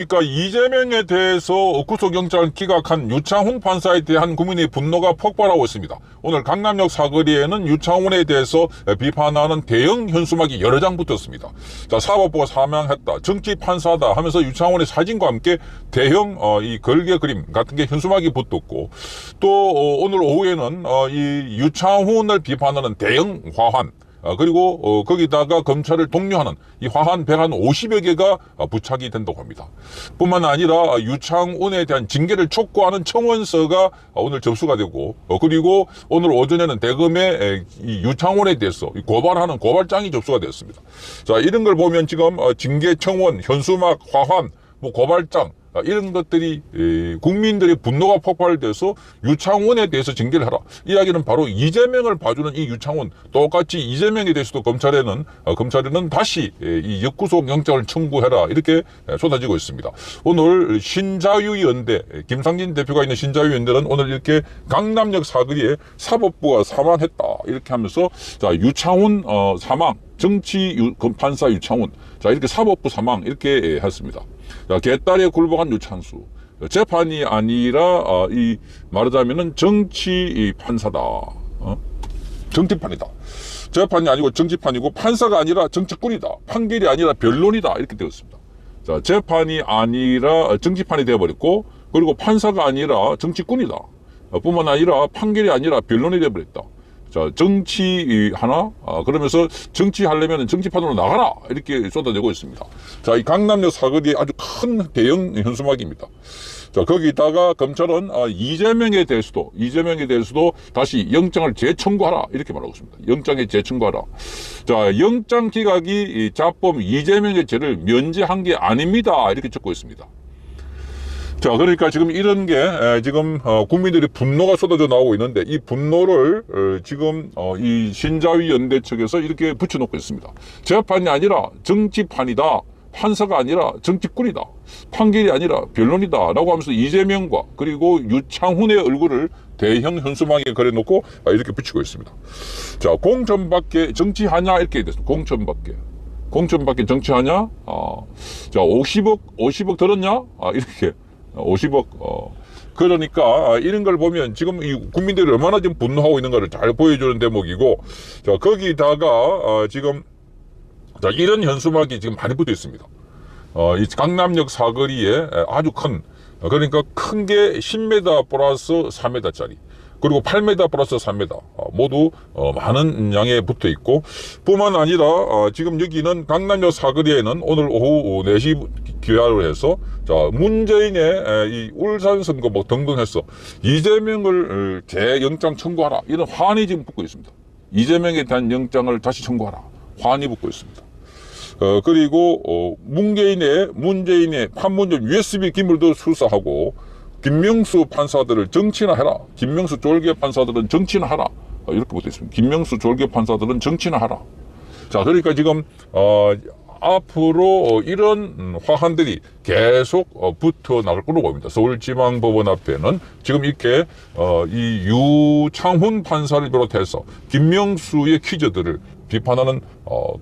그러니까 이재명에 대해서 구속영장을 기각한 유창훈 판사에 대한 국민의 분노가 폭발하고 있습니다. 오늘 강남역 사거리에는 유창훈에 대해서 비판하는 대형 현수막이 여러 장 붙었습니다. 자, 사법부가 사망했다, 정치 판사다 하면서 유창훈의 사진과 함께 대형 이 걸개 그림 같은 게 현수막이 붙었고, 또 오늘 오후에는 이 유창훈을 비판하는 대형 화환, 그리고 거기다가 검찰을 독려하는 이 화환 150여 개가 부착이 된다고 합니다. 뿐만 아니라 유창훈에 대한 징계를 촉구하는 청원서가 오늘 접수가 되고, 그리고 오늘 오전에는 대검에 이 유창훈에 대해서 고발하는 고발장이 접수가 되었습니다. 자, 이런 걸 보면 지금 징계 청원, 현수막, 화환, 고발장, 이런 것들이 국민들의 분노가 폭발돼서 유창훈에 대해서 징계를 하라. 이야기는 바로 이재명을 봐주는 이 유창훈, 똑같이 이재명에 대해서도 검찰에는 다시 이 역구속 영장을 청구해라, 이렇게 쏟아지고 있습니다. 오늘 신자유연대, 김상진 대표가 있는 신자유연대는 오늘 이렇게 강남역 사거리에 사법부가 사망했다, 이렇게 하면서, 자, 유창훈 사망, 정치 판사 유창훈, 자, 이렇게 사법부 사망, 이렇게 했습니다. 자, 개딸에 굴복한 유창수, 재판이 아니라 이 말하자면은 정치 판사다, 정치판이다. 재판이 아니고 정치판이고, 판사가 아니라 정치꾼이다, 판결이 아니라 변론이다, 이렇게 되었습니다. 자, 재판이 아니라 정치판이 되어버렸고, 그리고 판사가 아니라 정치꾼이다, 뿐만 아니라 판결이 아니라 변론이 되어버렸다. 자, 정치 하나, 그러면서 정치하려면 정치판으로 나가라, 이렇게 쏟아내고 있습니다. 자, 이 강남역 사거리에 아주 큰 대형 현수막입니다. 자, 거기다가 검찰은 이재명에 대해서도 다시 영장을 재청구하라, 이렇게 말하고 있습니다. 영장에 재청구하라. 자, 영장 기각이 자범 이재명의 죄를 면제한 게 아닙니다, 이렇게 적고 있습니다. 자, 그러니까 지금 이런 게 지금 국민들의 분노가 쏟아져 나오고 있는데, 이 분노를 지금 이 신자유연대 측에서 이렇게 붙여놓고 있습니다. 재판이 아니라 정치판이다, 판사가 아니라 정치꾼이다, 판결이 아니라 변론이다, 라고 하면서 이재명과 그리고 유창훈의 얼굴을 대형 현수막에 그려놓고 이렇게 붙이고 있습니다. 자, 공천받게 정치하냐, 이렇게 됐습니다. 공천받게 정치하냐, 자, 50억 들었냐, 이렇게 50억, 그러니까 이런 걸 보면 지금 이 국민들이 얼마나 지금 분노하고 있는 가를 잘 보여주는 대목이고, 자, 거기다가 지금, 자, 이런 현수막이 지금 많이 붙어 있습니다. 이 강남역 사거리에 아주 큰, 그러니까 큰 게 10m 플러스 3m짜리, 그리고 8m 플러스 3m, 모두 많은 양에 붙어 있고, 뿐만 아니라 지금 여기는 강남역 사거리에는 오늘 오후 4시 기하로 해서, 자, 문재인의 이 울산 선거 등등 해서 이재명을 재영장 청구하라, 이런 화환이 지금 붙고 있습니다. 이재명에 대한 영장을 다시 청구하라, 화환이 붙고 있습니다. 그리고 문재인의 판문점 USB 기물도 수사하고, 김명수 판사들을 정치나 해라, 김명수 졸개 판사들은 정치나 하라, 이렇게 붙어 있습니다. 김명수 졸개 판사들은 정치나 하라. 자, 그러니까 지금 앞으로 이런 화환들이 계속 붙어 나갈 거로 보입니다. 서울지방법원 앞에는 지금 이렇게 이 유창훈 판사를 비롯해서 김명수의 퀴즈들을 비판하는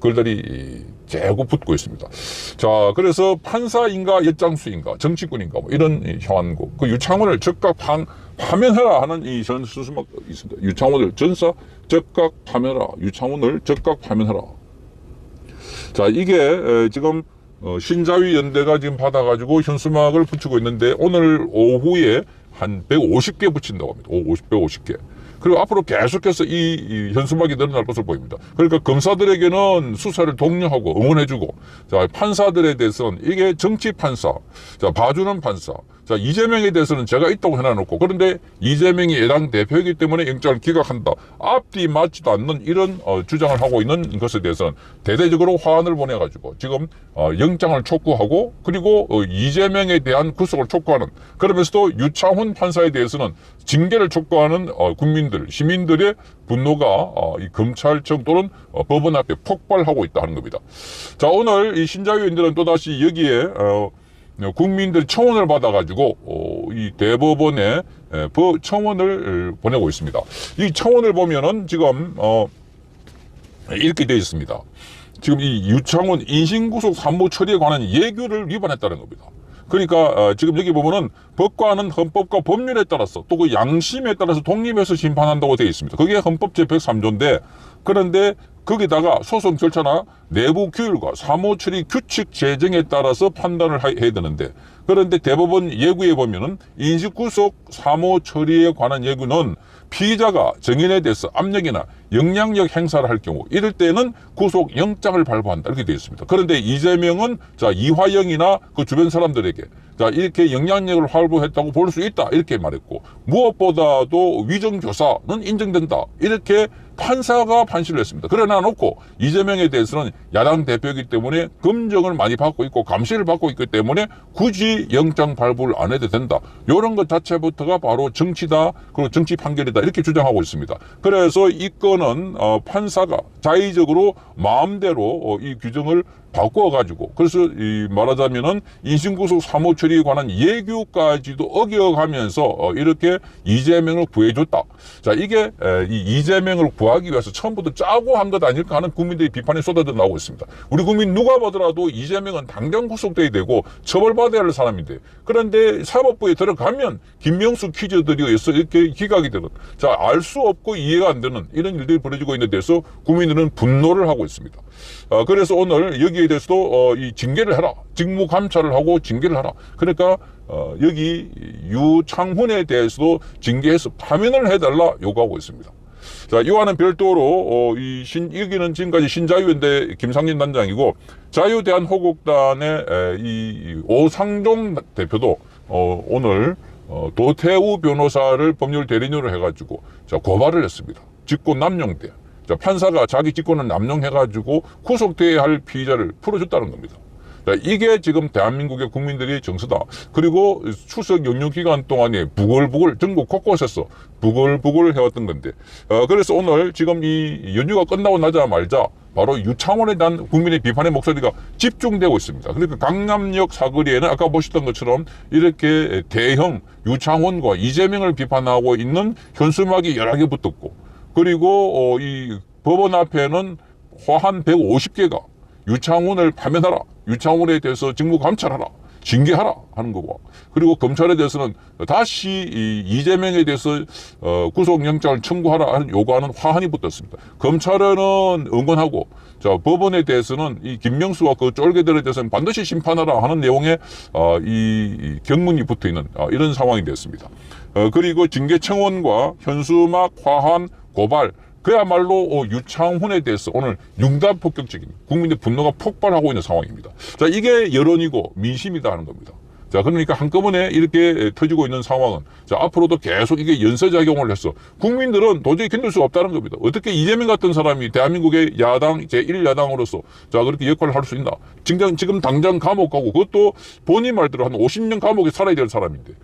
글들이 재고 붙고 있습니다. 자, 그래서 판사인가 엿장수인가 정치꾼인가 이런 현안고, 그 유창훈을 즉각 파면해라 하는 이 전수수막 있습니다. 유창훈을 전사 즉각 파면해라, 유창훈을 즉각 파면해라. 자, 이게 지금 신자유연대가 지금 받아가지고 현수막을 붙이고 있는데, 오늘 오후에 한 150개 붙인다고 합니다. 150개. 그리고 앞으로 계속해서 이 현수막이 늘어날 것으로 보입니다. 그러니까 검사들에게는 수사를 독려하고 응원해주고, 자, 판사들에 대해서는 이게 정치 판사, 자, 봐주는 판사, 자, 이재명에 대해서는 제가 있다고 해놔놓고, 그런데 이재명이 야당 대표이기 때문에 영장을 기각한다, 앞뒤 맞지도 않는 이런 주장을 하고 있는 것에 대해서는 대대적으로 화환을 보내가지고 지금 영장을 촉구하고, 그리고 이재명에 대한 구속을 촉구하는, 그러면서도 유창훈 판사에 대해서는 징계를 촉구하는 국민들, 시민들의 분노가 이 검찰청 또는 법원 앞에 폭발하고 있다 하는 겁니다. 자, 오늘 이 신자유인들은 또다시 여기에 국민들 청원을 받아가지고 이 대법원에 청원을 보내고 있습니다. 이 청원을 보면은 지금 이렇게 되어 있습니다. 지금 이 유창훈 인신구속 산모 처리에 관한 예규를 위반했다는 겁니다. 그러니까 지금 여기 보면은 법관은 헌법과 법률에 따라서 또 그 양심에 따라서 독립해서 심판한다고 되어 있습니다. 그게 헌법 제103조인데 그런데 거기다가 소송 절차나 내부 규율과 사무 처리 규칙 제정에 따라서 판단을 해야 되는데 그런데 대법원 예구에 보면은 인식구속 사무 처리에 관한 예구는 피의자가 정인에 대해서 압력이나 영향력 행사를 할 경우 이럴 때는 구속 영장을 발부한다 이렇게 되어 있습니다. 그런데 이재명은 자 이화영이나 그 주변 사람들에게 자 이렇게 영향력을 발부했다고 볼 수 있다 이렇게 말했고 무엇보다도 위정교사는 인정된다 이렇게 판사가 판시를 했습니다. 그러나 놓고 이재명에 대해서는 야당 대표이기 때문에 검증을 많이 받고 있고 감시를 받고 있기 때문에 굳이 영장 발부를 안 해도 된다. 이런 것 자체부터가 바로 정치다 그리고 정치 판결이다 이렇게 주장하고 있습니다. 그래서 이 건은 판사가 자의적으로 마음대로 이 규정을 바꿔가지고 그래서 말하자면은 인신구속 사무처리에 관한 예규까지도 어겨가면서 이렇게 이재명을 구해줬다. 자 이게 이재명을 구하기 위해서 처음부터 짜고 한 것 아닐까 하는 국민들의 비판이 쏟아져 나오고 있습니다. 우리 국민 누가 보더라도 이재명은 당장 구속돼야 되고 처벌받아야 할 사람인데 그런데 사법부에 들어가면 김명수 퀴즈들이 의해서 이렇게 기각이 되는 자 알 수 없고 이해가 안 되는 이런 일들이 벌어지고 있는 데서 국민들은 분노를 하고 있습니다. 그래서 오늘 여기에 대해서도 이 징계를 해라. 직무 감찰을 하고 징계를 하라. 그러니까 여기 유창훈에 대해서도 징계해서 파면을 해달라 요구하고 있습니다. 자, 이와는 별도로 여기는 지금까지 신자유연대 김상진 단장이고 자유대한호국단의 이 오상종 대표도 오늘 도태우 변호사를 법률 대리인으로 해가지고 자 고발을 했습니다. 직권 남용죄. 자, 판사가 자기 직권을 남용해가지고 구속돼야 할 피의자를 풀어줬다는 겁니다. 자, 이게 지금 대한민국의 국민들의 정서다. 그리고 추석 연휴 기간 동안에 부글부글 전국 곳곳에서 부글부글 해왔던 건데 그래서 오늘 지금 이 연휴가 끝나고 나자마자 바로 유창훈에 대한 국민의 비판의 목소리가 집중되고 있습니다. 그러니까 강남역 사거리에는 아까 보셨던 것처럼 이렇게 대형 유창훈과 이재명을 비판하고 있는 현수막이 여러 개 붙었고 그리고 이 법원 앞에는 화한 150개가 유창훈을 파면하라. 유창훈에 대해서 직무 감찰하라. 징계하라 하는 거고 그리고 검찰에 대해서는 다시 이재명에 대해서 구속영장을 청구하라 하는 요구하는 화환이 붙었습니다. 검찰은 응원하고 자 법원에 대해서는 이 김명수와 그 쫄개들에 대해서는 반드시 심판하라 하는 내용의 이 경문이 붙어있는 이런 상황이 됐습니다. 그리고 징계청원과 현수막 화환 고발 그야말로 유창훈에 대해서 오늘 융단 폭격적인 국민의 분노가 폭발하고 있는 상황입니다. 자, 이게 여론이고 민심이다 하는 겁니다. 자, 그러니까 한꺼번에 이렇게 터지고 있는 상황은 자, 앞으로도 계속 이게 연쇄작용을 해서 국민들은 도저히 견딜 수가 없다는 겁니다. 어떻게 이재명 같은 사람이 대한민국의 야당, 제1야당으로서 자, 그렇게 역할을 할 수 있나? 지금 당장 감옥 가고 그것도 본인 말대로 한 50년 감옥에 살아야 될 사람인데